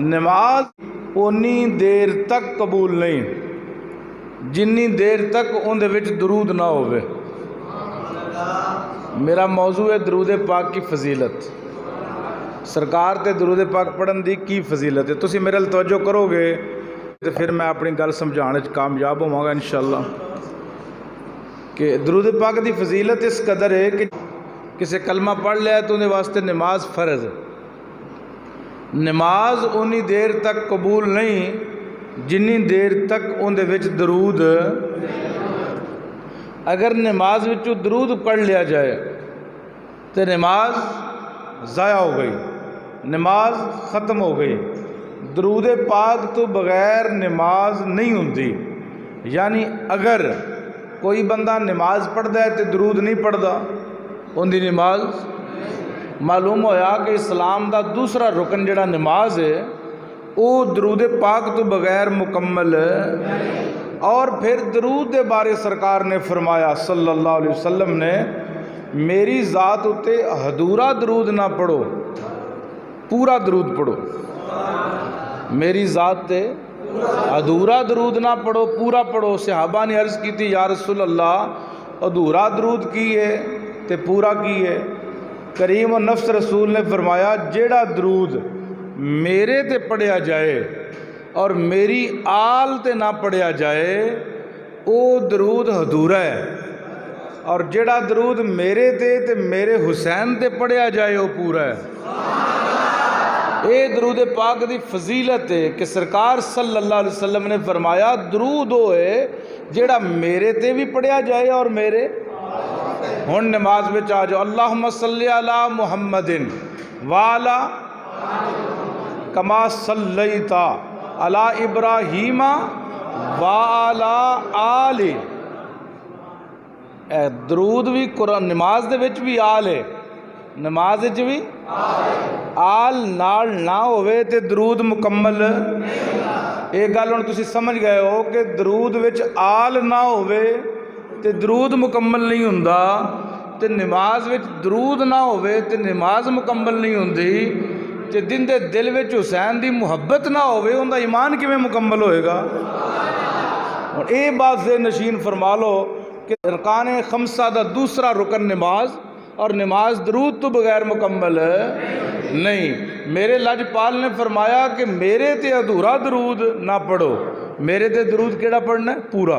नमाज उन्नी देर तक कबूल नहीं जिन्नी देर तक उहदे विच दरूद ना होवे। मेरा मौजू है दरूद पाक की फजीलत। सरकार ते दरूद पाक पढ़न दी की फजीलत है। तुसीं मेरे नाल तवज्जो करोगे तो फिर मैं अपनी गल समझाने कामयाब होवांगा इंशाअल्लाह। कि दरूद पाक की फजीलत इस कदर है कि किसी कलमा पढ़ लिया तो उन्हें वास्ते नमाज फ़र्ज। नमाज उन्नी देर तक कबूल नहीं जिन्नी देर तक उनदे विच दरूद, अगर नमाज विचों दरूद पढ़ लिया जाए तो नमाज ज़ाया हो गई, नमाज ख़त्म हो गई। दरूद पाक तो बग़ैर नमाज नहीं होती। यानी अगर कोई बंदा नमाज पढ़ता है तो दरूद नहीं पढ़ता, उनकी नमाज मालूम होया कि इस्लाम का दूसरा रुकन जिहड़ा नमाज है वो दरूद पाक तो बगैर मुकम्मल। और फिर दरूद के बारे सरकार ने फरमाया सल्लल्लाहु अलैहि वसल्लम ने, मेरी ज़ात उत्ते अधूरा दरूद ना पढ़ो, पूरा दरूद पढ़ो। मेरी ज़ात ते अधूरा दरूद ना पढ़ो, पूरा पढ़ो। सहाबा ने अर्ज़ की थी, या रसूल अल्लाह अधूरा दरूद की है ते पूरा की है। करीम और नफ्स रसूल ने फरमाया, जेड़ा दरूद मेरे ते पढ़िया जाए और मेरी आल ते ना पढ़िया जाए वो दरूद अधूरा है, और जेड़ा दरूद मेरे ते मेरे हुसैन ते पढ़िया जाए वो पूरा है। ये दरूद पाक की फजीलत है कि सरकार सल्लल्लाहु अलैहि वसल्लम ने फरमाया, दरूद वो है जेड़ा मेरे ते भी पढ़िया जाए और मेरे। हुण नमाज में आ जाओ, अल्लाहुम्मा सल्ली अला मुहम्मदिन वाला कमा सल्लैता अला इब्राहीमा वाला आले। दरूद भी कुरान नमाज दे विच भी आल है, नमाज विच भी आल नाल ना होवे ते दरूद मुकम्मल। एक गल हुण तुसीं समझ गए हो कि दरूद विच आल ना होवे ते दरूद मुकम्मल नहीं हुंदा, ते नमाज विच दरूद ना होवे ते नमाज मुकम्मल नहीं हुंदी। ते जिंदे दिल विच हुसैन दी मुहब्बत ना होवे उनका ईमान किवें मुकम्मल होएगा। और ये बात से नशीन फरमा लो कि अरकान खमसा दा दूसरा रुकन नमाज, और नमाज दरूद तो बगैर मुकम्मल नहीं। मेरे लजपाल ने फरमाया कि मेरे ते अधूरा दरूद ना पढ़ो, मेरे ते दरूद केड़ा पढ़ना है? पूरा।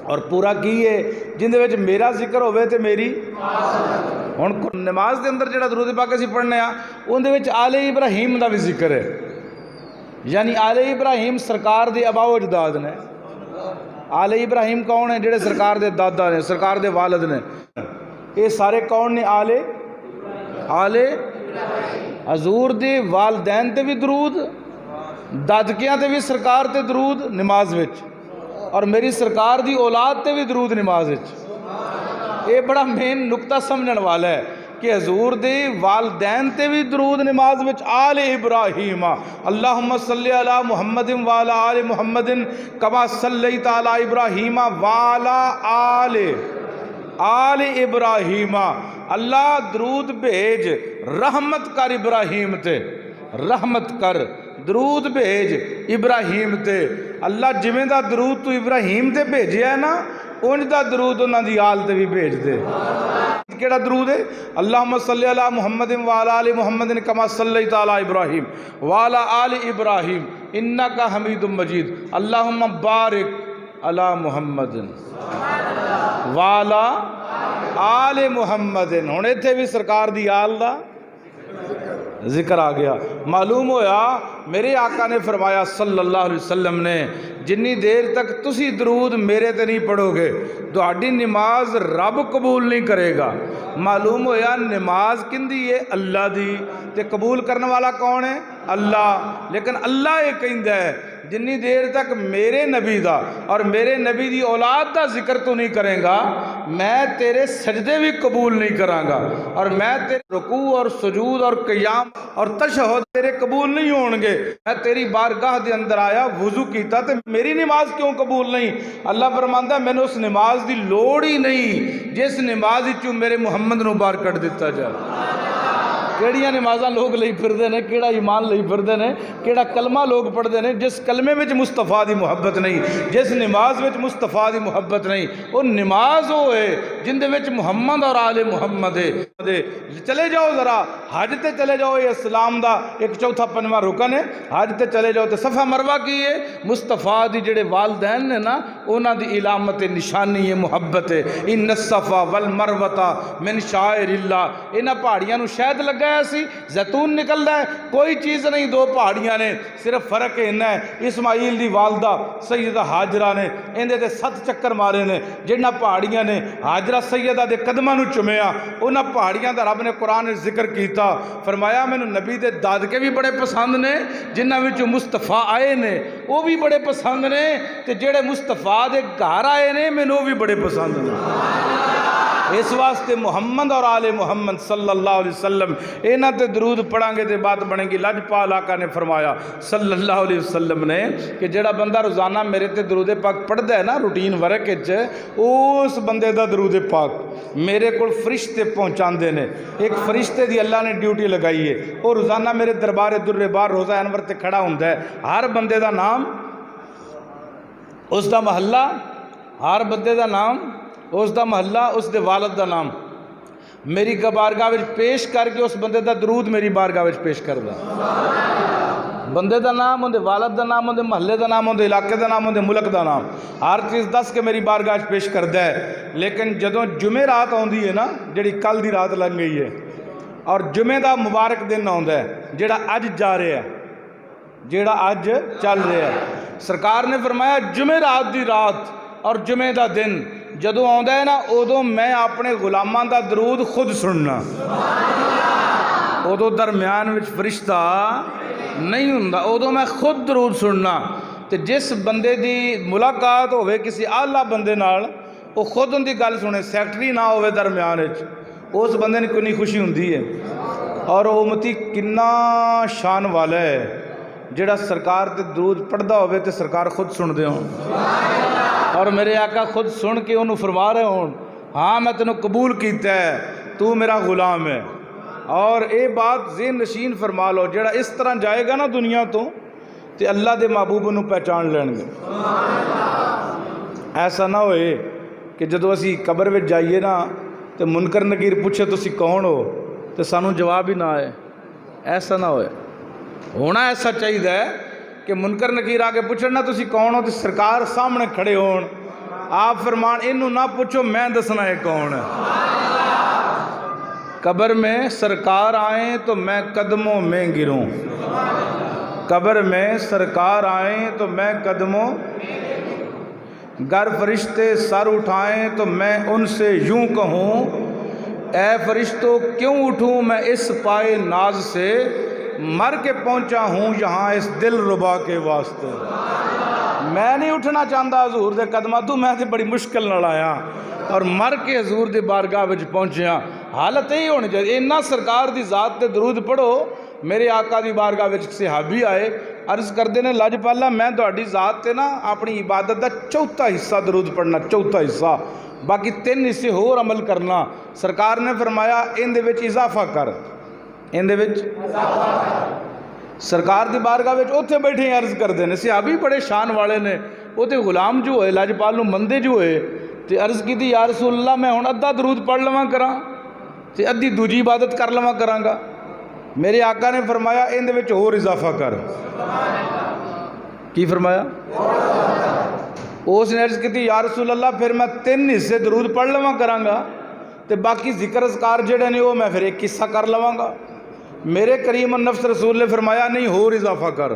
और पूरा की है जिंदे विच मेरा जिक्र होवे ते मेरी। हुण नमाज के अंदर जिहड़ा दरूद पाक असीं पढ़ने आ उहदे विच आले इब्राहीम का भी जिक्र है। यानी आले इब्राहीम सरकार दे अबाओ अजदाद ने। आले इब्राहीम कौन है? जिहड़े सरकार दे दादा ने, सरकार दे वालिद ने। ये सारे कौन ने? आले हजूर दे वालदैन ते भी दरूद, दादकियां ते भी सरकार ते दरूद नमाज विच, और मेरी सरकार दी औलाद ते भी दरूद नमाज विच। ये बड़ा मेन नुकता समझने वाला है कि हजूर दे वालदैन ते भी दरूद नमाज विच। आले इब्राहीम अल्लाहुम्मा सल्ली अला मुहम्मदिन वाला आले मुहम्मदिन कमा सल्लैता अला इब्राहीम वाला आले इब्राहीम। अल्लाह दरूद भेज, रहमत कर इब्राहीम ते, रहमत कर दरूद भेज इब्राहीम ते। अल्लाह जिमें दा दरूद तू इब्राहीम ते भेजिया ना, उंज दा दरूद उन्हां दी आल ते भी भेज दे। केड़ा दरूद है? अल्लाहुम्मा सल्ली अला मुहम्मदिन वाला आले मुहम्मदिन कमा सल्लैता अला इब्राहीम वाला आले इब्राहीम इन्नका हमीदुम मजीद। अल्लाहुम्मा बारिक अला मुहम्मदिन वाला आले मुहम्मदिन। हुण इत्थे भी सरकार दी आल दा जिक्र आ गया। मालूम होया मेरे आका ने फरमाया सल्लल्लाहु अलैहि वसल्लम ने, जिन्नी देर तक तुसी दरूद मेरे ते नहीं पढ़ोगे तुहाडी नमाज रब कबूल नहीं करेगा। मालूम होया नमाज किंदी है? अल्लाह दी। ते कबूल करने वाला कौन है? अल्लाह। लेकिन अल्लाह ये कहंदा है जिन्नी देर तक मेरे नबी दा और मेरे नबी दी औलाद दा जिक्र तू नहीं करेगा मैं तेरे सजदे भी कबूल नहीं करांगा, और मैं तेरे रुकू और सुजूद और क़याम और तशहुद तेरे कबूल नहीं होंगे। मैं तेरी बारगाह दे अंदर आया, वुजू कीता ते मेरी नमाज क्यों कबूल नहीं? अल्लाह फरमांदा मैंने उस नमाज की लोड़ ही नहीं जिस नमाज चू मेरे मुहम्मद नूं बाहर कढ़ दिता जाए। ਕਿਹੜੀਆਂ ਨਮਾਜ਼ਾਂ ਲੋਕ ਲਈ ਫਿਰਦੇ ਨੇ, ਕਿਹੜਾ ਈਮਾਨ ਲਈ ਫਿਰਦੇ ਨੇ, ਕਿਹੜਾ ਕਲਮਾ ਲੋਕ ਪੜ੍ਹਦੇ ਨੇ। ਜਿਸ ਕਲਮੇ ਵਿੱਚ ਮੁਸਤਫਾ ਦੀ ਮੁਹੱਬਤ ਨਹੀਂ, ਜਿਸ ਨਮਾਜ਼ ਵਿੱਚ ਮੁਸਤਫਾ ਦੀ ਮੁਹੱਬਤ ਨਹੀਂ, ਉਹ ਨਮਾਜ਼ ਉਹ ਹੈ ਜਿੰਦੇ ਵਿੱਚ ਮੁਹੰਮਦ और आले मुहम्मद है। चले जाओ ज़रा हज ते चले जाओ, ये इस्लाम दा एक चौथा पंजवा रुकन है। हज ते चले जाओ तो सफ़ा मरवा की है, मुस्तफा दी जेड़े वालदैन ने ना उन्हां दी इलामत निशानी है मुहब्बत है। इन सफ़ा वल मरवता मिन शाइरिल्लाह। इन्हां पहाड़ियां नूं शहद लगाया सी, जैतून निकलदा है, कोई चीज़ नहीं। दो पहाड़ियां ने, सिर्फ फर्क इन्ना है इस्माइल दी वालदा सैयदा हाजरा ने इहदे ते 7 चक्कर मारे ने। जिन्हां पहाड़ियां ने हाजरा सैयदा दे कदमां नूं चुमिया, उन्हां पहाड़ियां दा रब ने कुरान विच जिक्र कीता। फरमाया मैनूं नबी दे दादके भी बड़े पसंद ने, जिन्हां विचों मुस्तफा आए ने वो भी बड़े पसंद ने, ते जेड़े मुस्तफा दे घर आए ने मैनूं वो भी बड़े पसंद ने। इस वास्ते मुहम्मद और आले मुहम्मद सल्लल्लाहु अलैहि वसल्लम इन्हां ते दरूद पढ़ांगे तो बात बनेगी। लजपाल आका ने फरमाया सल्लल्लाहु अलैहि वसल्लम ने कि जेड़ा बंदा रोज़ाना मेरे ते दरूद पाक पढ़दा है ना रूटीन वर्क विच, उस बंदे दा दरूद पाक मेरे को फरिश्ते पहुँचाते हैं। एक फरिश्ते की अल्लाह ने ड्यूटी लगाई है, वो रोज़ाना मेरे दरबार दुर्रे बार रोज़ा अनवर ते खड़ा होंदा है। हर बंदे का नाम, उसका महल्ला, हर बंदे का नाम, उसका महल्ला, उसके वालद का नाम मेरी बारगाह में पेश करके उस बंदे का दरूद मेरी बारगाह में पेश करदा। बंदे का नाम, उनके वालद का नाम, उनके महल्ले का नाम, उनके इलाके का नाम, उनके मुल्क का नाम, हर चीज़ दस के मेरी बारगाह पेश करता है। लेकिन जदों जुमे रात आती है ना, जी कल की रात लंघ गई है, और जुमे का मुबारक दिन आता है जोड़ा अज जा रहा है, जोड़ा अज चल रहा है, सरकार ने फरमाया जुमे रात की रात और जुमे का दिन जदों आता है ना, उदों मैं अपने गुलामां का दरूद खुद सुनना। उदों दरम्यान विच फरिश्ता नहीं हुंदा, उदों मैं खुद दरूद सुनना। तो जिस बंदे की मुलाकात होवे किसी आला बंदे नाल, वो खुद उनकी गल सुने, सैकटरी ना होवे दरम्यान विच, उस बंदे ने कितनी खुशी हुंदी है। और वो उम्मती कितना शान वाला है जिहड़ा सरकार ते दरूद पढ़दा होवे ते सरकार खुद सुनदे हो, और मेरे आका खुद सुन के उन्होंने फरमा रहे हो, हाँ मैं तेनों कबूल किया है, तू मेरा गुलाम है। और ये बात ज़हन नशीन फरमा लो, जेड़ा इस तरह जाएगा ना दुनिया तो अल्लाह के महबूब नूं पहचान लेंगे। ऐसा ना होए कि जदों असी कबर में जाइए ना तो मुनकर नकीर पूछे तुसी कौन हो, तो सानू जवाब ही ना आए। ऐसा ना होए, होना ऐसा चाहिए कि मुनकर नकीर आके पूछण ना तुसी कौन हो, तो सरकार सामने खड़े होण, आप फरमान इनू ना पूछो मैं दसना है कौन है। कब्र में सरकार आए तो मैं कदमों में गिरूं, कब्र में सरकार आए तो मैं कदमों, गर फरिश्ते सर उठाएं तो मैं उनसे यूं कहूं, ए फरिश्तों क्यों उठूं मैं इस पाए नाज से, मर के पहुंचा हूँ यहाँ इस दिल रुबा के वास्ते। मैं नहीं उठना चाहता हजूर दे कदमां तू, मैं तो बड़ी मुश्किल नाल आया और मर के हजूर दे बारगाह विच पहुंचिया। हालत यही होनी चाहिए। इन्ना सरकार दी जात ते दरूद पढ़ो। मेरे आका दी बारगाह विच सहाबी आए, अर्ज करते हैं लजपाला मैं तुहाडी जात ते ना अपनी इबादत का चौथा हिस्सा दरूद पढ़ना, चौथा हिस्सा, बाकी 3 हिस्से होर अमल करना। सरकार ने फरमाया इहदे विच इजाफा कर, इहदे विच सरकार की बारगाह में उत्थे बैठे अर्ज करते हैं। सहाबी बड़े शान वाले ने, वो तो गुलाम जो होए लजपाल नूं मंदे जो होए, तो अर्ज की या रसूल अल्लाह मैं हुण अद्धा दरूद पढ़ लवां करा ते अद्धी दूजी इबादत कर लवां करांगा। मेरे आका ने फरमाया इहदे विच होर इजाफा कर। की फरमाया? उसने अर्ज की या रसूल अल्लाह फिर मैं 3 हिस्से दरूद पढ़ लवां करांगा ते बाकी जिक्र अज़कार जिहड़े ने वो मैं फिर एक हिस्सा कर लवांगा। मेरे करीम नफ्स रसूल ने फरमाया नहीं होर इजाफा कर।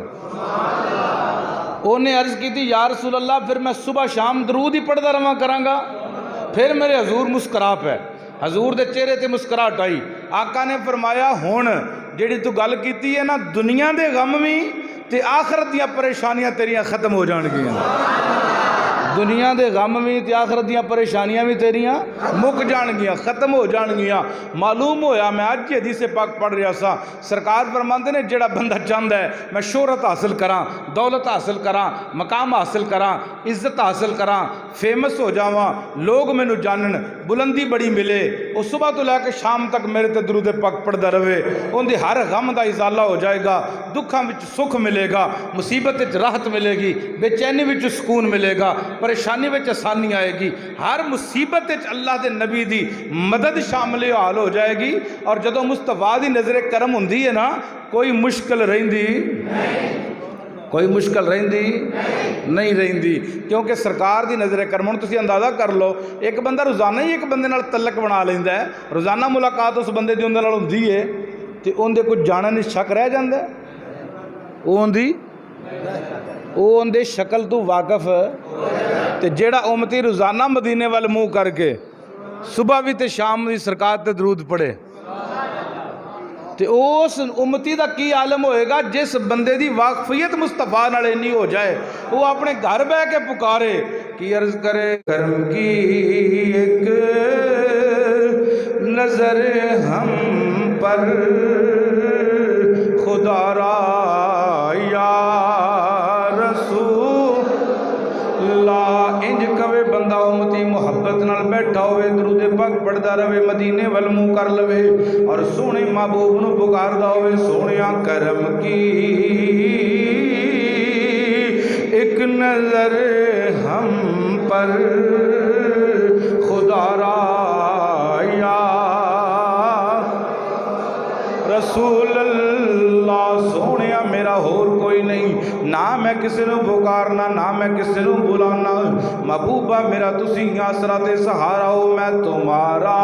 उन्हें अर्ज की या रसूल अल्लाह फिर मैं सुबह शाम दरूद ही पढ़ता रहा करांगा। फिर मेरे हजूर मुस्करा पे, हजूर दे चेहरे ते मुस्कराहट आई। आका ने फरमाया हुण जिहड़ी तू गल कीती है ना, दुनिया दे गम भी ते आखरत दी परेशानियां तेरियां खत्म हो जाणगियां। दुनिया के गम भी ते आखिरत दी परेशानियां भी तेरियां मुक जाणगियां, खत्म हो जाणगियां। मालूम होया, मैं अज ही हदीस पाक पढ़ रहा सा, सरकार फरमांदे ने जिहड़ा बंदा चाहता है मैं शोहरत हासिल करा, दौलत हासिल करा, मकाम हासिल करा, इज्जत हासिल करा, फेमस हो जावां, लोग मैनू जानन, बुलंदी बड़ी मिले, वो सुबह तो लैके शाम तक मेरे ते दरूद पाक पढ़ता रहे, उनके हर गम का इजाला हो जाएगा, दुखों में सुख मिलेगा, मुसीबत राहत मिलेगी, बेचैनी में सुकून मिलेगा, परेशानी में आसानी आएगी, हर मुसीबत अल्लाह के नबी की मदद शामिल हाल हो जाएगी। और जदों मुस्तफा की नज़र करम होंदी है ना, कोई मुश्किल रहिंदी, कोई मुश्किल रहिंदी नहीं रहिंदी, क्योंकि सरकार की नज़र करम। हुण तुसीं अंदाज़ा कर लो, एक बंदा रोज़ाना ही एक बंदे नाल तलक बना लैंदा है, रोज़ाना मुलाकात उस बंदे दी उहदे नाल हुंदी है, ते उहदे कोई जानन शक रह जांदा है, उहदी शक्ल तो वाकफ, तो जेड़ा उम्मती रोज़ाना मदीने वाल मुँह करके सुबह भी तो शाम भी सरकार ते दरूद पढ़े, तो उस उम्मती का की आलम होएगा जिस बंदे की वाकफियत मुस्तफा नाल इन्नी हो जाए, वो अपने घर बह के पुकारे कि अर्ज करे करम की एक नजर हम पर खुदारा या रसूल। इंज कवे बंदा उम्मती मुहब्बत नाल बैठा होवे, दरूद पाक पढ़दा रहे, मदीने वल मुँह कर लवे और सोहने महबूब नूं पुकारदा होवे, सोहणिया करम की एक नज़र हम पर खुदारा या रसूल अल्लाह। सोहणिया मेरा होर कोई नहीं, ना मैं किसी को पुकारना, ना मैं किसी को बुलाना, महबूबा मेरा तुसी आसरा ते सहारा हो, मैं तुम्हारा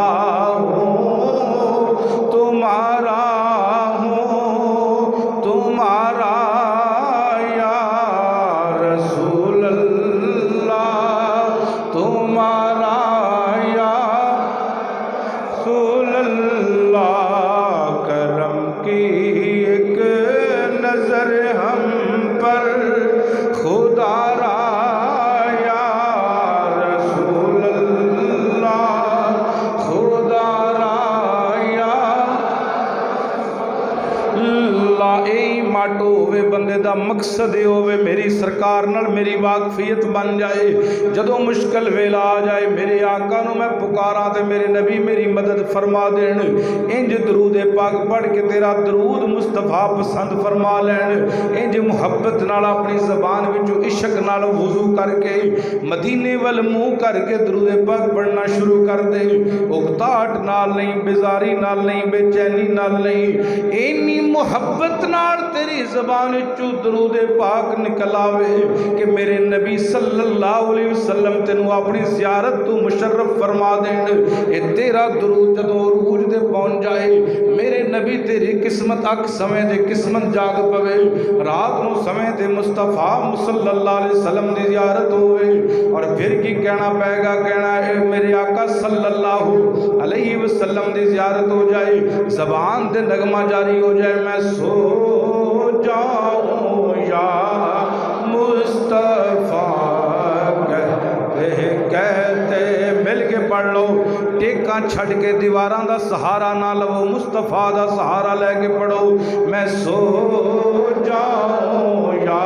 हूँ, तुम्हारा हूँ, तुम्हारा या रसूल अल्लाह, तुम्हारा या रसूल अल्लाह। करम की एक नजर हम पर खुदारा या रसूल अल्लाह, खुदारा या अल्लाह। यही माटो होवे बंदे दा मकसद ये होवे मेरी सरकार नाल मेरी वाकफियत बन जाए, जदों मुश्किल वेला आ जाए मेरे आका नूं मैं पुकारा ते मेरे नबी मेरी मदद फरमा देन। इंज दरूद पाक पढ़ के तेरा दरूद मुस्तफा पसंद फरमा लैन, इंज मुहब्बत नाल अपनी ज़बान विचों इश्क नाल वुज़ू करके मदीने वल मुँह करके दरूद पाक पढ़ना शुरू कर दे। उकताहट नाल नहीं, बेजारी नाल नहीं, बेचैनी नाल नहीं, इन्नी मुहब्बत नाल तेरी ज़बान चू दरूद पाक निकल आवे कि मेरे नबी सल्लल्लाहु अलैहि वसल्लम तेनू अपनी ज़ियारत तू मुशर्रफ फरमा देन। ये तेरा दरूद जदों रूज दे पहुँच जाए, मेरे नबी तेरी किस्मत अख समय दे किस्मत जाग पवे, रात नूं समय दे मुस्तफा सल्लल्लाहु अलैहि वसल्लम दी ज़ियारत होवे, और फिर की कहना पेगा, कहना है मेरे आका सल्लल्लाहु अलैहि वसल्लम दी ज़ियारत हो जाए, ज़बान दे नगमा जारी हो जाए, मैं सो जाऊं या मुस्तफा कहते मिल के पढ़ लो। टेका छड़ के दीवारां दा सहारा ना लवो, मुस्तफा दा सहारा लैके पढ़ो, मैं सो जाऊं या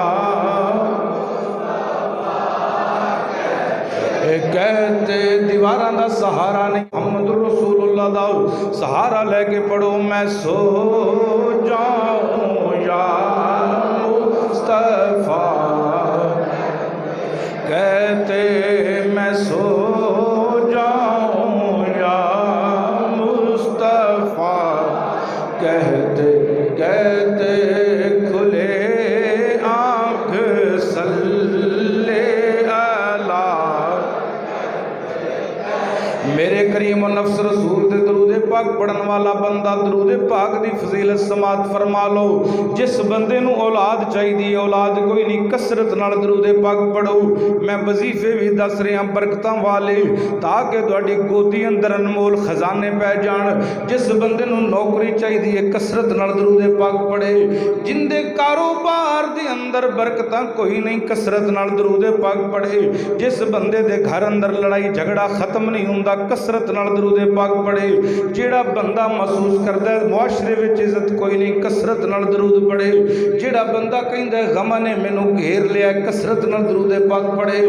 कहते दीवारां दा सहारा नहीं, मुहम्मद रसूलुल्लाह दा सहारा लैके पढ़ो, मैं सो जाऊं या मुस्तफा कहते मैं सो जाऊं या मुस्तफा कहते कहते खुले आँख सल्ले अला मेरे करीम नफ्स रसूल दे दरूद पाक पढ़न वाला बंदा दरूद पाक दी फजीलत समात फरमा लो। जिस बंदे नूं औलाद चाहिए, औलाद कोई नहीं, कसरत नाल दरूद पाक पढ़ो। मैं वजीफे भी दस रहा बरकतां वाले, ताकि तुहाडी गोदी अंदर अनमोल खजाने पै जाण। जिस बंदे नूं नौकरी चाहिए, कसरत नाल दरूद पाक पढ़े। जिंदे कारोबार दे अंदर बरकतां कोई नहीं कसरत नाल दरूद पाक पढ़े। जिस बंदे दे घर अंदर लड़ाई झगड़ा खत्म नहीं हुंदा कसरत नाल दरूद पाक पढ़े। जिहड़ा बंदा महसूस करदा है मुआशरे विच इज्जत कोई नहीं कसरत नाल दरूद पढ़े। जिहड़ा बंदा कहंदा है गम ने मैनू घेर लिया कसरत नाल दरूद पाक पढ़े।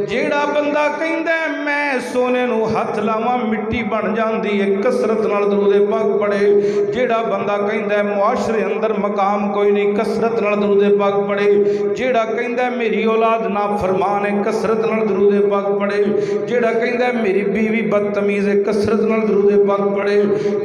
जिहड़ा बंदा कहंदा है मैं सोने नू हथ लावां मिट्टी बन जांदी है कसरत नाल दरूद पाक पढ़े। जिहड़ा बंदा कहंदा है मुआशरे अंदर मकाम कोई नहीं कसरत नाल दरूद पाक पढ़े। जिहड़ा कहंदा है मेरी औलाद ना फरमान है कसरत नाल दरूद पाक पढ़े। जिहड़ा कहंदा है मेरी बीवी बदतमीज है कसरत नाल दरूद पाक पढ़े।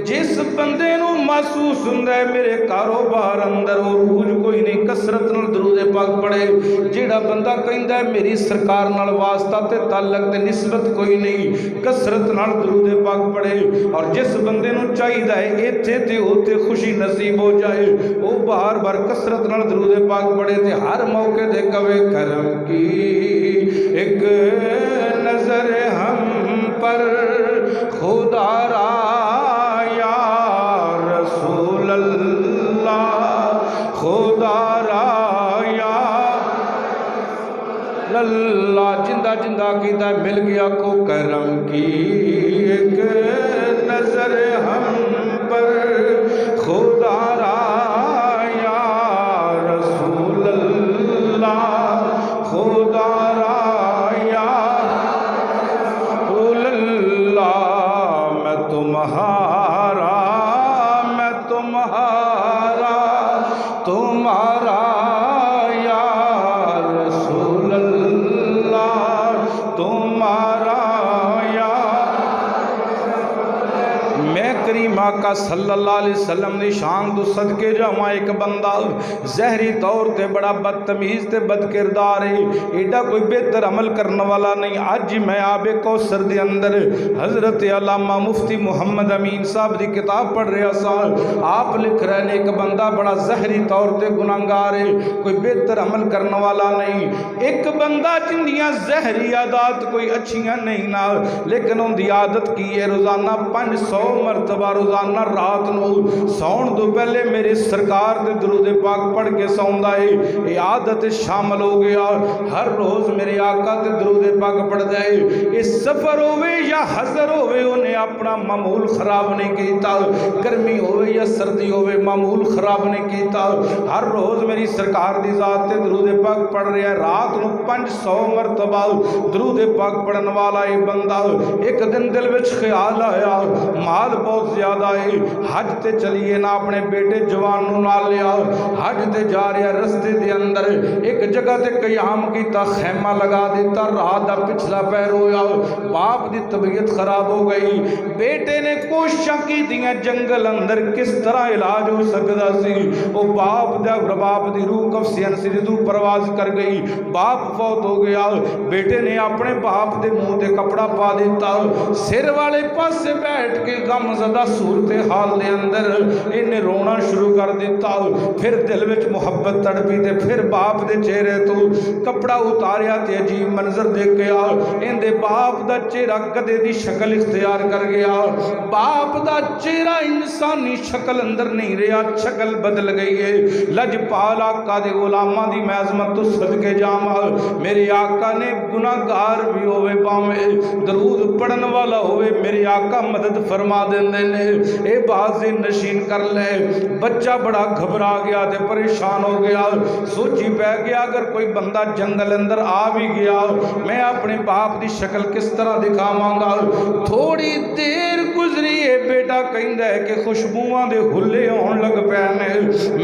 जिस बंदे नू महसूस हुंदा है मेरे कारोबार अंदर उरूज कोई नहीं कसरत नाल दरूद पाक पढ़े। जिहड़ा बंदा कहंदा है मेरी सरकार नाल वास्ता ते ताल्लुक ते निस्बत कोई नहीं कसरत नाल दरूद पाक पढ़े। और जिस बंदे नू चाहिदा है इत्थे ते उत्थे खुशी नसीब हो जाए वो बार बार कसरत नाल दरूद पाक पढ़े ते हर मौके ते कवे करम की एक नजर हम पर खुदा रा या रसूल अल्लाह खुदा रा या अल्लाह। जिंदा जिंदा कीदा मिल गया को करम की एक नजर हम पर खुदा रा या रसूल अल्लाह खुदा रा या रसूल अल्लाह। मैं तुम्हारा तुम्हारा या रसूल अल्लाह तुम्हारा या। मैं करीमा का सल्लल्लाहु अलैहि वसल्लम दी शान तो सदके जावां एक बंदा जहरी तौर ते बड़ा बदतमीज ते बदकिरदार है एडा कोई बेहतर अमल करने वाला नहीं। अज मैं आबे कौसर दे अंदर हजरत अल्लामा मुफ्ती मुहम्मद अमीन साहब की किताब पढ़ रहा सा। आप लिख रहे हैं एक बंदा बड़ा जहरी तौर ते गुनाहगार है कोई बेहतर अमल करने वाला नहीं। एक बंदा जिंदियां जहरी आदत कोई अच्छियां नहीं ना लेकिन उनकी आदत की है रोजाना 500 मरतबा रोजाना रात को सौण तो पहले मेरी सरकार के दरूद पाक पढ़ के सौंदा है। ये आदत शामिल हो गया हर रोज मेरे आका ते दरूद पाक पढ़दा है। ये सफर होवे या हजर होवे उन्हें अपना मामूल खराब नहीं किया गर्मी होवे या सर्दी होवे मामूल खराब नहीं किया। हर रोज मेरी सरकार की जात ते दरूद पाक पढ़ रहा है। रात को 500 मरतबा दरूद पाक पढ़न वाला ये बंदा एक दिन दिल में ख्याल आया माल बहुत ज्यादा है हज ते चलिए ना अपने बेटे जवान नू नाल लिया हज ते जा रहा रस्ते के अंदर एक जगह ते कयाम किया खैमा लगा दिता रात का पिछला पैर होया बाप की तबीयत खराब हो गई। बेटे ने कोशिशां कीतियां जंगल अंदर किस तरह इलाज हो सकता सी वो बाप की रूह कफसियन सी तू परवाज कर गई बाप फौत हो गया। बेटे ने अपने बाप के मुंह ते कपड़ा पा दिता सिर वाले पासे बैठ के गमज़दा सूरत हाल के अंदर इन्हें रोना शुरू कर दिता। फिर दिल में मुहब्बत तड़पी ते फिर बाप के चेहरे तो कपड़ा उतारिया ते अजीब मंजर देख गया इनके बाप का चेहरा गधे की शक्ल इख्तियार कर गया। बाप का चेहरा इंसानी शक्ल अंदर नहीं रहा शक्ल बदल गई है। लजपाल आका दे गुलामां दी मैं अज़मत तो सदके जावां मेरे आका ने गुनाहगार भी होवे भावें दरूद पढ़न वाला होवे मेरे आका मदद फरमा देंदे ने। ये बाजी नशीन कर ले बच्चा बड़ा घबरा गया ते परेशान हो गया सोची पै गया अगर कोई बंदा जंगल अंदर आ भी गया मैं अपने बाप की शक्ल किस तरह दिखावांगा। थोड़ी देर गुजरी है बेटा कहंदा है कि खुशबुआं दे हुले आउण लग पै ने।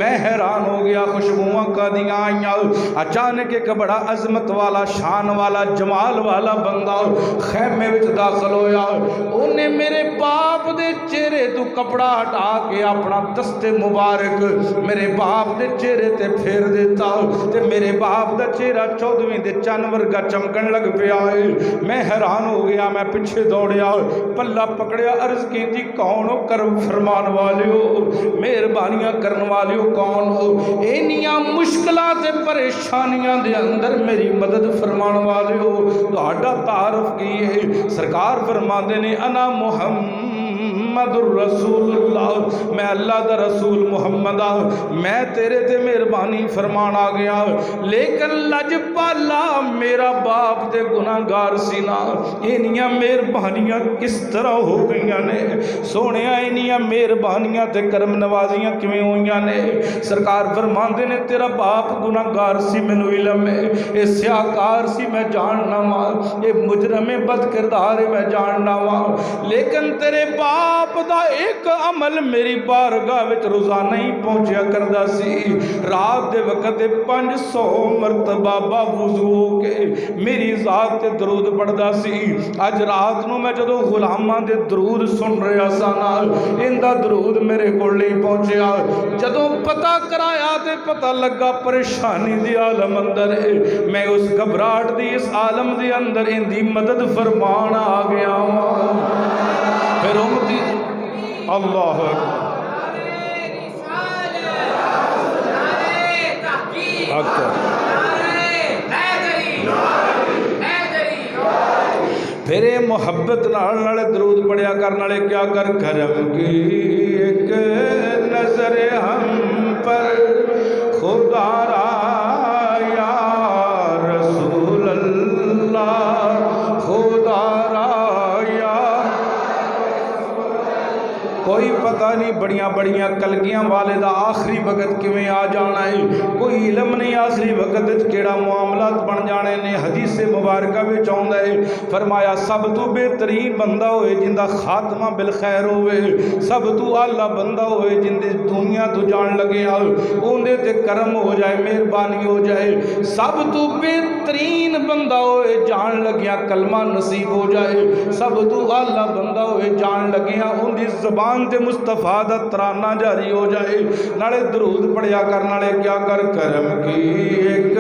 मैं हैरान हो गया खुशबुआं कदियां आईयां। अचानक एक बड़ा अजमत वाला शान वाला जमाल वाला बंदा खैमे विच दाखिल होया। उन्हें मेरे बाप दे चेहरे तो कपड़ा हटा के अपना दस्ते मुबारक मेरे बाप दे चेहरे ते फेर देता ते मेरे बाप का चेहरा 14वीं दे चन्न वर्गा चमकन लग पिया है। मैं हैरान हो गया मैं पिछे दौड़िया पल्ला पकड़िया अर्ज की कौन हो करम फरमान वाले हो मेहरबानियां करने वाले हो कौन हो इन्नियां मुश्किलां ते परेशानियां दे अंदर मेरी मदद फरमान वाले हो तुहाडा तारफ की है। सरकार फरमाते ने अना मुहम्मद मुहम्मदुर रसूलुल्लाह, मैं अल्लाह दा रसूल मुहम्मद आ, मैं तेरे ते मेहरबानी फरमान आ गया। लेकिन लजपाला मेरा बाप दे गुनाहगार सी ना, इनियां मेहरबानियां किस तरह हो गई ने सोने, इनियां मेहरबानियां ते करम नवाजियां किवें होईयां ने। सरकार फरमांदे ने तेरा बाप गुनाहगार सी, मैनू इलम है, ये स्याकार सी मैं जानना वा, ये मुजरमे बद किरदार है मैं जानना वा। लेकिन तेरे बाप दा एक अमल मेरी बारगाह विच रोजाना ही पहुंचया करदा सी। रात दे वक्त 500 मरतबा बावुज़ू हो के मेरी जात ते दरूद पढ़दा सी। अज रात नूं मैं जदों गुलामां दे दरूद सुन रहा सा ना, इंदा दरूद मेरे कोल नहीं पहुंचया। जदों पता कराया ते पता लगा परेशानी दी आलम अंदर है। मैं उस घबराहट दी इस आलम दे अंदर इंदी मदद फरमान आ गया वां। फिर उम्मती अल्लाह फिर ये मुहब्बत नाले दरूद पढ़िया कर, नाले क्या कर, करम की एक नजर हम पर खुदारा या रसूल अल्लाह, खुदारा या। कोई पता नहीं बड़िया बड़िया कलगियां वाले दा आखिरी वक्त किवें आ जाना है, कोई इलम नहीं आखिरी वक्त केड़ा मामलात बन जाने ने। हदीस मुबारक विच आउंदा है, फरमाया सब तो बेहतरीन बंदा होए जिंदा खात्मा बिल खैर होवे, सब तो आला बंदा होए जिंदी दुनिया तो जान लगे उहदे ते करम हो जाए, मेहरबानी हो जाए। सब तो बेहतरीन बंदा होए जान लगिया कलमा नसीब हो जाए, सब तो आला बंदा होए जान लगिया उनकी ज़बान ते मुस्तफा दा तराना जारी हो जाए। नाले दरूद पढ़िया कर, नाले क्या कर, करम की एक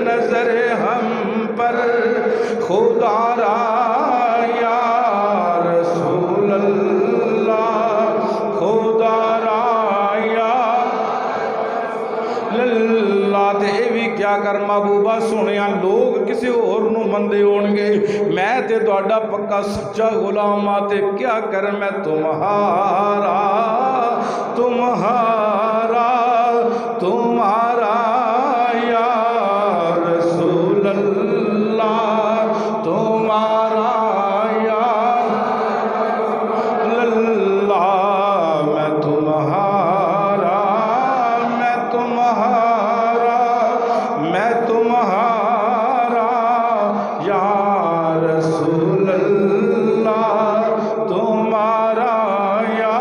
नजर हम पर खुदारा या रसूल अल्लाह, खुदारा या लल्ला। ते ये भी क्या कर महबूबा सुनिया, लोग किसी होर नूं मंदे होणगे, मैं ते तुहाडा पक्का सच्चा गुलाम आ। ते क्या कर, मैं तुम्हारा तुम्हारा तुम्हारा या रसूल अल्लाह, तुम्हारा या लल्ला। मैं तुम्हारा, मैं तुम्हारा, मैं तुम्हारा या रसूल अल्लाह, तुम्हारा या।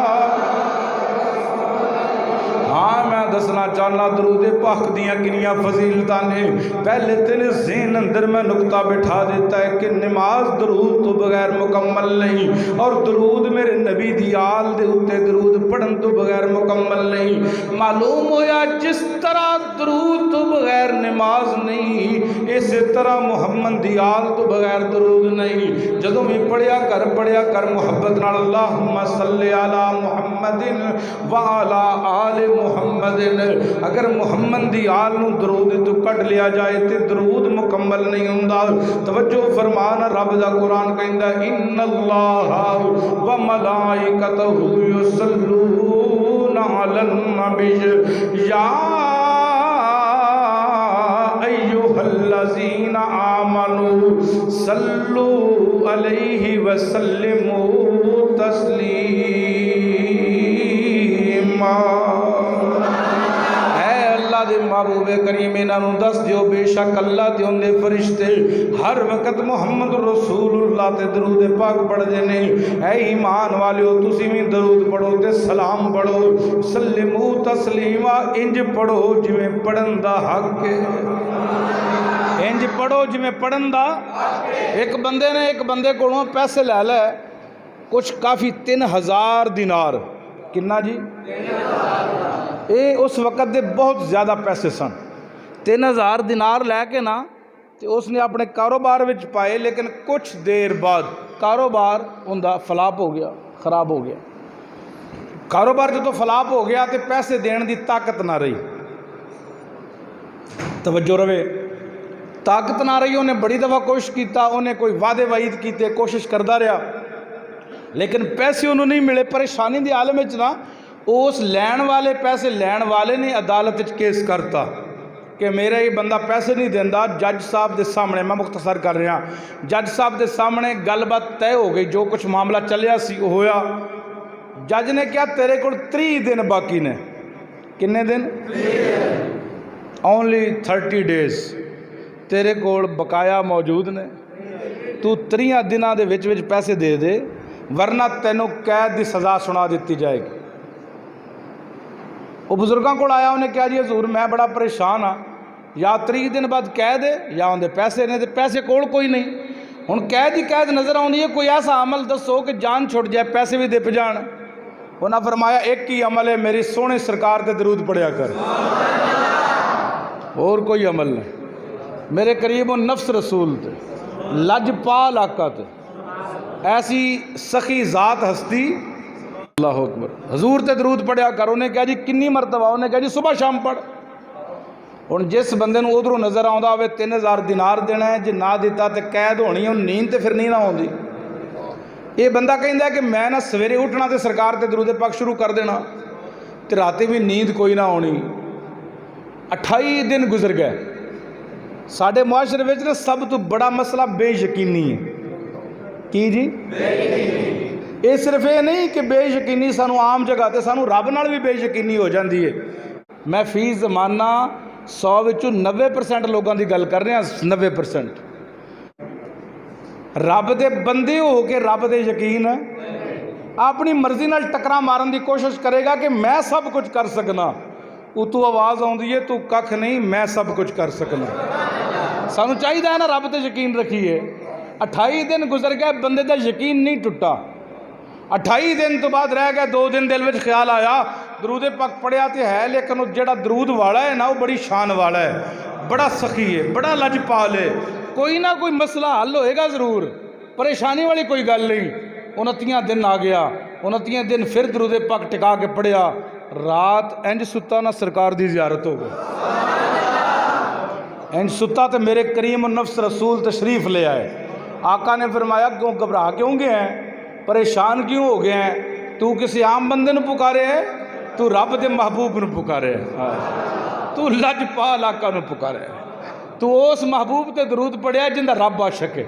हाँ मैं दसना चाहना दरूदे पाक दियां किनियां फजीलतां ने। पहले तेरे ज़हन अंदर मैं नुकता बिठा देता है कि नमाज दरूद तो बगैर मुकम्मल नहीं, और दरूद मेरे नबी दी आल दे उत्ते दरूद पढ़न तो बगैर मुकम्मल नहीं। मालूम होया जिस तरह दरूद तो बगैर नमाज नहीं, इस तरह मुहम्मद दी आल तो बगैर दरूद नहीं। जदों भी पढ़िया कर मुहब्बत नाल अल्लाहुम्मा सल्ली अला मुहम्मदिन व अला आले मुहम्मदिन। अगर मुहम्मद दी आल नूं दरूद तो कट लिया जाए तो दरूद मुकम्मल नहीं हुंदा। तवज्जो फरमाना, रब दा कुरान कहंदा इन्नल्लाह व मलाइकतहु युसल्लूना अलन नबी या अय्युहल्लज़ीना आमनू सल्लू अलैहि व सल्लिमू तस्लीमा। दे महबूबे करीम इन्हों दस दियो बेशक अल्लाह ते उनके फरिश्ते हर वक्त मुहम्मद रसूलुल्लाह ते दरूद पाक पढ़ते हैं। ऐ ईमान वालियो तुसी भी दरूद पढ़ो ते सलाम पढ़ो, सल्लिमू तस्लीमा। इंज पढ़ो जिवें पढ़न दा हक है, इंज पढ़ो जिवें पढ़न दा। एक बंदे ने एक बंदे कोलों पैसे लै लै कुछ काफ़ी 3000 दिनार, किन्ना जी? ये उस वक़्त दे बहुत ज़्यादा पैसे सन। 3000 दिनार लैके ना तो उसने अपने कारोबार विच पाए, लेकिन कुछ देर बाद कारोबार उनका फलाप हो गया, ख़राब हो गया। कारोबार जो तो फलाप हो गया तो पैसे देने की ताकत ना रही। तवज्जो रवे, ताकत ना रही। उन्हें बड़ी दफ़ा कोशिश किया, उन्हें कोई वादे वाईद किए, कोशिश करता रहा, लेकिन पैसे उन्होंने नहीं मिले। परेशानी के आलम में ना उस लैन वाले पैसे लैन वाले ने अदालत केस करता कि मेरा ये बंदा पैसे नहीं देंदा। जज साहब के सामने, मैं मुख्तसर कर रहा, जज साहब के सामने गलबात तय हो गई, जो कुछ मामला चलिया सी होया। जज ने क्या, तेरे को 30 दिन बाकी ने। किन्ने दिन? ओनली 30 डेज तेरे को बकाया मौजूद ने। तू 30 दिनों के विच पैसे दे दे, वरना तेनों कैद की सज़ा सुना दी जाएगी। वो बुजुर्गों को आया, उन्हें कहा जी हजूर मैं बड़ा परेशान हाँ, या 30 दिन बाद कैद है या उनके पैसे ने, तो पैसे कोल कोई नहीं। हुण कैद ही कैद नज़र आती है, कोई ऐसा अमल दसो कि जान छुट जाए, पैसे भी दिप जान। उन्हें फरमाया एक ही अमल है, मेरी सोहनी सरकार ते दरूद पढ़िया कर, और कोई अमल नहीं। मेरे करीब नफ्स रसूल ते लजपाल आका ते ऐसी सखी ज़ात हस्ती, अल्लाह अकबर, हजूर ते दरूद पढ़िया कर। उन्हें कहा जी कितनी मरतबा? उन्हें कहा जी सुबह शाम पढ़। हुण जिस बंदे नूं उधरों नज़र आउंदा होवे 3000 दिनार देना है, जे ना दिता तो कैद होनी है, नींद तो फिर नहीं ना आउंदी। ये बंदा कहता कि मैं ना सवेरे उठना तो सरकार ते दरूद पाक शुरू कर देना, तो राती भी नींद कोई ना आनी। 28 दिन गुजर गए। साडे मुआशरे विच ना सब तो बड़ा मसला बेयकीनी है। की जी? ये सिर्फ ये नहीं कि बेयकीनी सानू आम जगह ते सानू रब नाल भी बेयकीनी हो जाती है। मैं फी जमाना 100 विचों 90% लोगों की गल कर रहा। 90% रब दे बंदे हो के रब दे यकीन अपनी मर्जी नाल टकरा मारन की कोशिश करेगा कि मैं सब कुछ कर सकना। उतों आवाज़ आउंदी है तू कख नहीं, मैं सब कुछ कर सकना। सानू चाहिए है ना रब ते यकीन रखिए। 28 दिन गुजर गए, बंदे का यकीन नहीं टुटा। 28 दिन तो बाद रह गए, 2 दिन दिल में ख्याल आया दरूद पाक पढ़िया तो है, लेकिन वो जो दरूद वाला है ना वो बड़ी शान वाला है, बड़ा सखी है, बड़ा लजपाल है, कोई ना कोई मसला हल होएगा ज़रूर, परेशानी वाली कोई गल नहीं। 29 दिन आ गया, 29 दिन फिर दरूद पाक टिका के पढ़िया। रात इंज सुता ना सरकार की ज़ियारत हो गई, इंज सुता तो मेरे करीम नफ्स रसूल तशरीफ़ ले आए। आका ने फरमाया क्यों घबरा क्यों गए हैं, परेशान क्यों हो गए हैं? तू किसी आम बंदे नूं पुकारे है, तू रब दे महबूब नूं पुकारे है, तू लजपाल आका नूं पुकारे है, तू उस महबूब ते दरूद पढ़िया जिंदा रब आशिक है।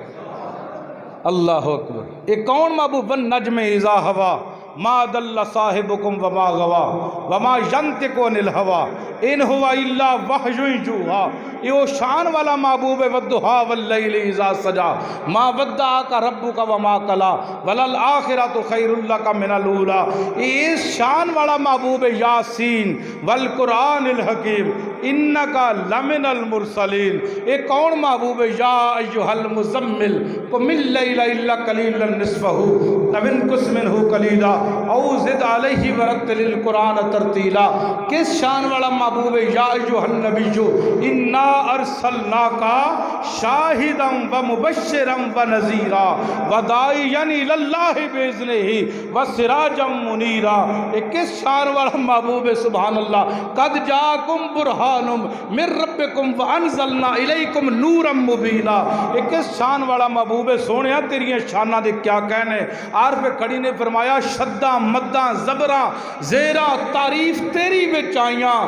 अल्लाह अकबर। ये कौन महबूब? वन नजमे इज़ा हवा मा दल्ला साहिबुकुम वमा गवा वमा यंतिकु अनिल हवा इन हुवा इल्ला वहयुन युहा। ये वो शान वाला महबूब है। वद्दुहा वल्लैलि इज़ा सजा मा वद्दाअका रब्बुका वमा कला वलल आखिरतु खैरुल लका मिनल ऊला। ये इस शान वाला महबूब है। यासीन वल कुरानिल हकीम इन्नका लमिनल मुरसलीन। ये कौन महबूब है? या अय्युहल मुज़म्मिल कुमिल लैला इल्ला कलीलन निस्फहु तविनकुस मिनहु कलीला औ ज़िद अलैहि वरत्तिलिल कुरान तरतीला। किस शान वाला महबूब है? या अय्युहन नबिय्यु इन्ना अरसलनाका शाहिदम व मुबश्शिरम व नज़ीरा व दाइयन इलल्लाहि बिइज़्निहि व सिराजम मुनीरा। ये किस शान वाला महबूब है? सुभान अल्लाह। कद जाकुम बुरहानुम मिर रब्बिकुम व अनज़लना इलैकुम नूरम मुबीना। ये किस शान वाला महबूब है? सोहणिया तेरियां शानां दे क्या कहने। आरफ़ खड़ी ने फरमाया शद्दा मद्दा ज़बरा ज़ेरा तारीफ तेरी विच आईयां,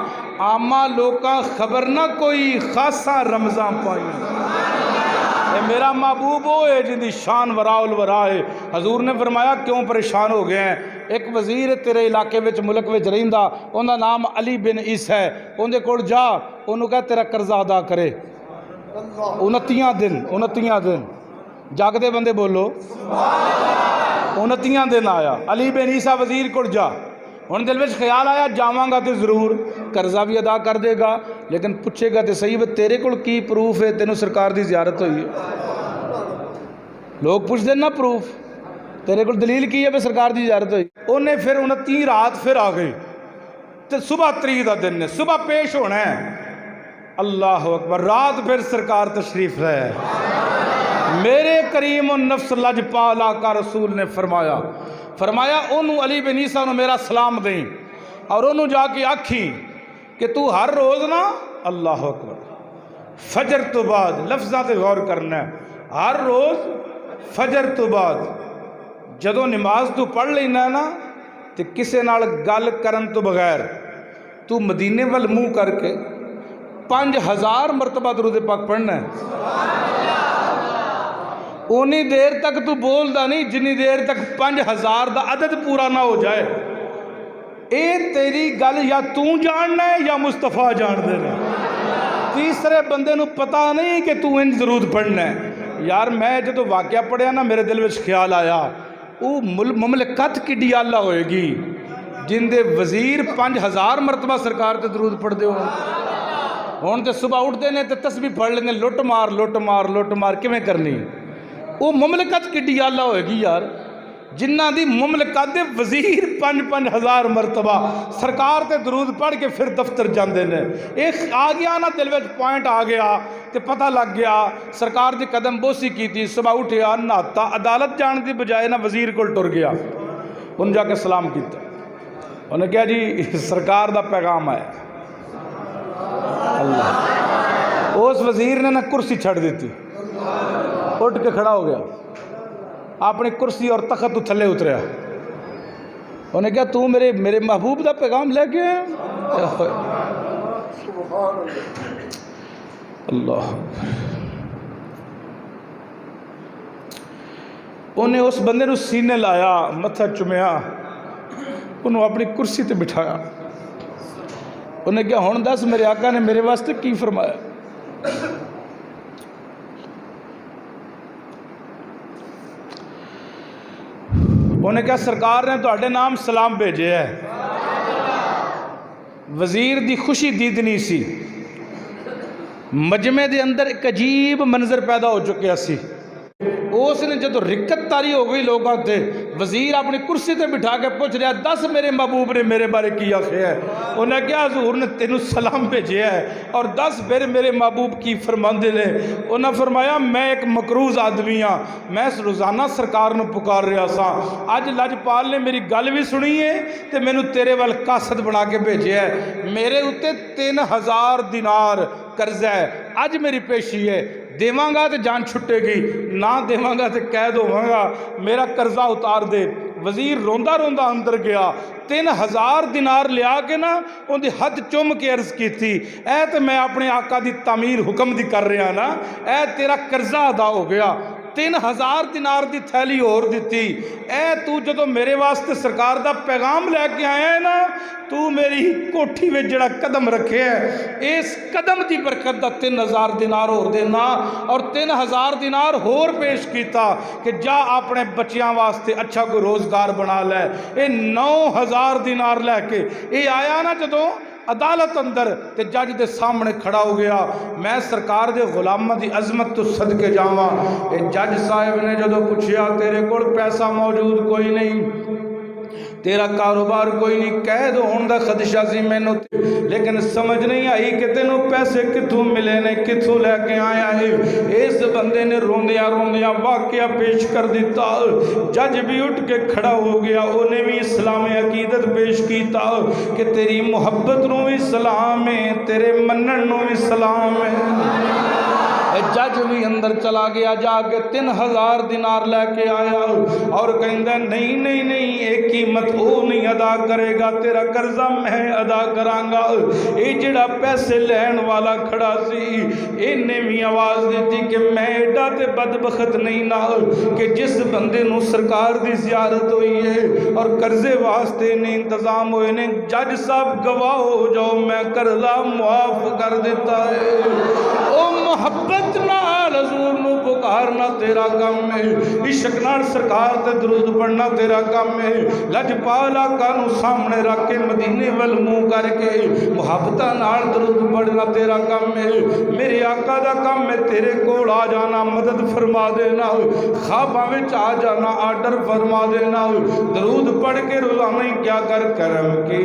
आमा लोका खबर ना कोई खासा रमज़ां पाई। मेरा महबूब वो है जिंदी शान वराउल वरा है। हजूर ने फरमाया क्यों परेशान हो गए हैं? एक वजीर तेरे इलाके विच मुल्क विच रहिंदा, उनका नाम अली बिन ईसा है, उनके कोल जा, उन्होंने कह तेरा कर्जा अदा करे। 29 दिन जागदे बंदे बोलो 29 दिन आया। अली बिन ईसा वजीर को जा, हुण दिल में ख्याल आया जावांगा तो जरूर कर्जा भी अदा कर देगा, लेकिन पूछेगा तो सही तेरे को की प्रूफ है तेनों सरकार की जियारत हुई है? लोग पूछते ना प्रूफ तेरे को दलील की है भी सरकार की जियारत हुई? उन्हें फिर 29 रात फिर आ गई तो सुबह 30 का दिन है, सुबह पेश होना है। अल्लाह अकबर। रात फिर सरकार तशरीफ है। मेरे करीम नफ्स लजपाल आका रसूल ने फरमाया उन्होंने अली बिन ईसा ने मेरा सलाम दें और उन्होंने जाके आखी कि तू हर रोज़ ना, अल्लाह अकबर, फजर तो बाद लफ्ज़ां ते गौर करना है, हर रोज़ फजर तो बाद ਜਦੋਂ ਨਮਾਜ਼ ਤੂੰ ਪੜ੍ਹ ਲੈਣਾ ਨਾ ਤੇ ਕਿਸੇ ਨਾਲ ਗੱਲ ਕਰਨ ਤੋਂ ਬਗੈਰ ਤੂੰ ਮਦੀਨੇ ਵੱਲ ਮੂੰਹ ਕਰਕੇ 5000 ਮਰਤਬਾ ਦਰੂਦ ਪਾਕ ਪੜ੍ਹਨਾ ਹੈ। ਉਨੀ ਦੇਰ ਤੱਕ ਤੂੰ ਬੋਲਦਾ ਨਹੀਂ ਜਿੰਨੀ ਦੇਰ ਤੱਕ 5000 ਦਾ ਅਦਦ ਪੂਰਾ ਨਾ ਹੋ ਜਾਏ। ਇਹ ਤੇਰੀ ਗੱਲ ਜਾਂ ਤੂੰ ਜਾਣਨਾ ਹੈ ਜਾਂ ਮੁਸਤਫਾ ਜਾਣਦੇ ਨੇ। तीसरे बंदे नूं पता नहीं कि तू इन दरूद पढ़ना है। यार मैं जो वाक़या पढ़िया ना मेरे दिल में ख्याल आया वो मुमलकत किड्डी आला होएगी जिंदे वजीर 5000 मरतबा सरकार ते दरूद पढ़ते हो। हुण तो सुबह उठते हैं तो तस्बीह पढ़ लेंगे लुट मार किवें करनी। वो मुमलकत किड्डी आला होएगी यार जिन्हां दी मुमलकत दे वजीर 5-5 मरतबा सरकार ते दरूद पढ़ के फिर दफ्तर जाते हैं। एक आ गया ना दिल में पॉइंट आ गया तो पता लग गया सरकार की कदम बोसी की सुबह उठिया नहाता अदालत जाने की बजाय ना वजीर को टुर गया। उन्हें जाके सलाम किया। उन्हें कहा जी सरकार का पैगाम आया। अल्लाह उस वजीर ने ना कुर्सी छड़ दी उठ के खड़ा हो गया अपनी कुर्सी और तखत तो थले उतरिया। उन्हें कहा तू मेरे महबूब का पैगाम लेके आया। अल्लाह उन्हें उस बंदे नूं सीने लाया मत्था चुमिया उन्होंने अपनी कुर्सी ते बिठाया। उन्हें कहा हुण दस मेरे आका ने मेरे वास्ते की फरमाया। उन्हें कहा सरकार ने तुहाडे नाम सलाम भेजे है। वजीर की खुशी दीदनी सी। मजमे के अंदर एक अजीब मंजर पैदा हो चुका सी। उसने जो रिक्कत तारी हो गई लोगों से वजीर अपनी कुर्सी से बिठा के पूछ रहा दस मेरे महबूब ने मेरे बारे की आख्या है। उन्हें क्या हजूर ने तेनू सलाम भेजे है और दस फिर मेरे महबूब की फरमाते ने। उन्हें फरमाया मैं एक मकरूज आदमी हाँ मैं रोज़ाना सरकार नूं पुकार रहा सा। अज लजपाल ने मेरी गल भी सुनी है तो मैनू तेरे वाल कासत बना के भेजे है। मेरे उत्ते 3000 दिनार कर्जा है। अज मेरी पेशी है देवांगा तो जान छुटेगी ना देवांगा तो कैद होवांगा मेरा कर्जा उतार दे। वजीर रोंदा रोंदा अंदर गया 3000 दिनार लिया के ना उनकी हथ चुम के अर्ज की थी ऐ तो मैं अपने आका की तामीर हुक्म दी कर रहा ना ऐ तेरा कर्जा अदा हो गया। 3000 दिनार की थैली होर दी। ऐ तू जो मेरे वास्ते सरकार का पैगाम लैके आया है ना तू मेरी कोठी में जड़ा कदम रखे है इस कदम की बरकत का 3000 दिनार होर देना और 3000 दिनार होर पेश किया कि जा अपने बच्चों वास्ते अच्छा कोई रोज़गार बना लै। ये 9000 दिनार लैके ये आया ना जो अदालत अंदर ते जज के सामने खड़ा हो गया। मैं सरकार के गुलामां की अजमत तो सदके जावां। जज साहब ने जो पूछया तेरे कोल पैसा मौजूद कोई नहीं तेरा कारोबार कोई नहीं कैद होने का खदशा सी मैनू लेकिन समझ नहीं आई कि तेनों पैसे कितों मिले ने कितों लैके आया है। इस बंदे ने रोंदिया रोंदिया वाकया पेश कर दिता। जज भी उठ के खड़ा हो गया उन्हें भी इस्लाम अकीदत पेश किया कि तेरी मुहब्बत नूं भी सलाम है तेरे मनण नूं भी सलाम है। जज भी अंदर चला गया जाके 3000 दिनार लैके आया और कहता नहीं नहीं नहीं एक कीमत वो नहीं अदा करेगा तेरा कर्जा मैं अदा करांगा। ये जिहड़ा पैसे लैन वाला खड़ा सी इन्हें भी आवाज़ दी कि मैं एडा ते बदबख्त नहीं ना कि जिस बंदे नूं सरकार की ज़ियारत हुई है और कर्जे वास्ते ने इंतजाम हुए ने जज साहब गवाह हो जाओ मैं कर्जा मुआफ कर दिता है। ओ मुहब्बत नाल हजूर नूं पुकारना तेरा काम है। इश्क नाल सरकार ते दरूद पढ़ना तेरा काम है। लजपाल आका नूं सामने रख के मदीने वल मुँह करके मुहब्बत नाल दरूद पढ़ना तेरा काम है। मेरे आका दा काम है तेरे कोल आ जाना मदद फरमा देना ख्वाबां विच आ जाना आर्डर फरमा देना दरूद पढ़ के रोज़ाना ही क्या कर करम की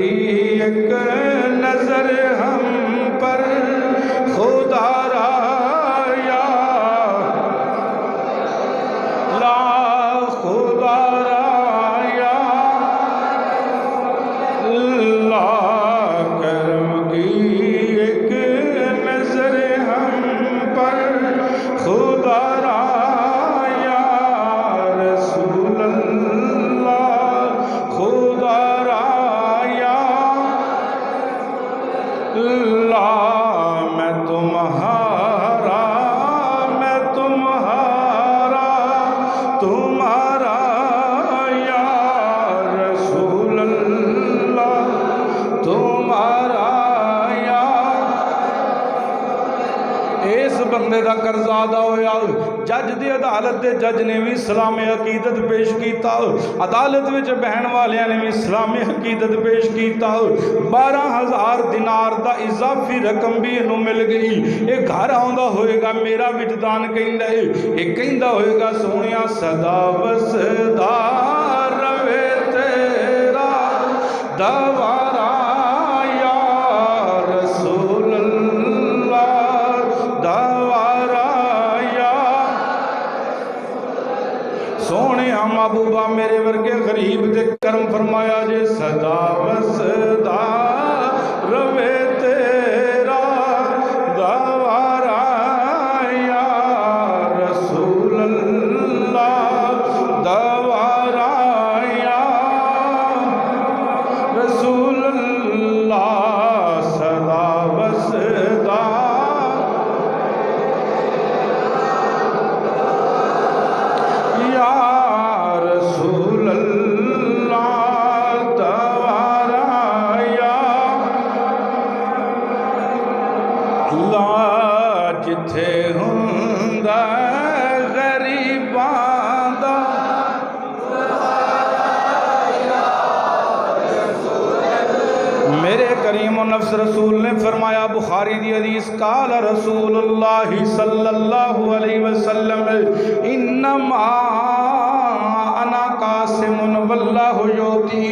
एक नजर हम पर खुदा खुदा या रसूल अल्लाह इस बंदे का कर्जा अदा होया। जज की अदालत के जज ने भी इस्लामी अकीदत पेश किया, अदालत में बहन वालिया ने भी इस्लामी अकीदत पेश किया। 12,000 दिनार का इजाफी रकम भी इनू मिल गई। ये घर आंदा होएगा, मेरा विजदान कहता है, ये कहता होएगा सोनिया सदा वसदा रवे तेरा दवारा या रसूल अल्लाह, दवारा या सोने महबूबा मेरे वर्गे गरीब दे करम फरमाया जे सदा वसदा रवे तेरा दवारा या रसूल अल्लाह, दवारा या रसूल अल्लाह, सदा वसदा या रसूल अल्लाह, दवारा या अल्लाह। जिथे हुंदा गरीबां दा मेरे करीम नफ्स रसूल ने फरमाया, बुखारी दी हदीस, काल रसूलुल्लाह सल्लल्लाहु अलैहि वसल्लम इन्नमा अना कासिमुन वल्लाहु युती,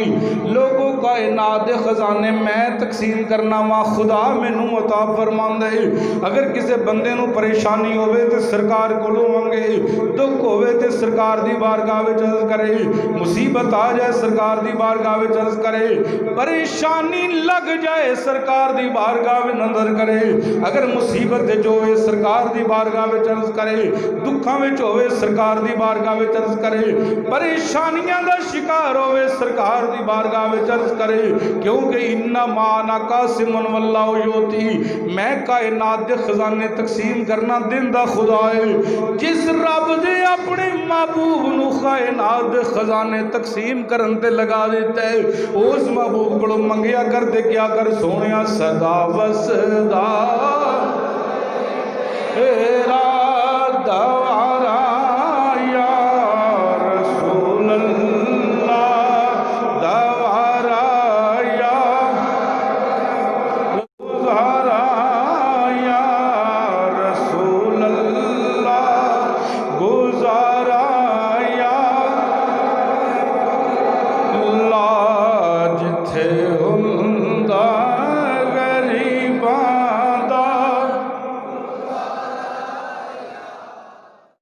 लोगों कायनात दे खजाने मैं तकसीम करना वा, खुदा मैनू अता फरमांदा है। अगर किसी बंदे नू परेशानी होवे ते सरकार कोलों मंगे, दुख होवे ते सरकार दी बारगाह विच अर्ज करे, मुसीबत आ जाए सरकार दी बारगाह विच अर्ज करे, परेशानी लग जाए सरकार दी बारगाह में नजर करे, अगर मुसीबत विच होवे सरकार दी बारगाह में अर्ज करे, दुखों में होवे सरकार दी बारगाह में अर्ज करे, परेशानियां दा शिकार होवे सरकार दी बारगाह में अर्ज करे, क्योंकि इन्ना माना कासिमुन वल्लाहु युती, मैं कायनात दे खजाने तकसीम करना दिंदा खुदा है। जिस रब दे अपने महबूब नू कायनात दे खजाने तकसीम करन ते लगा दिता है, उस महबूब कोलों मंगिया कर दे क्या कर सोनिया सदा वसदा तेरा दवा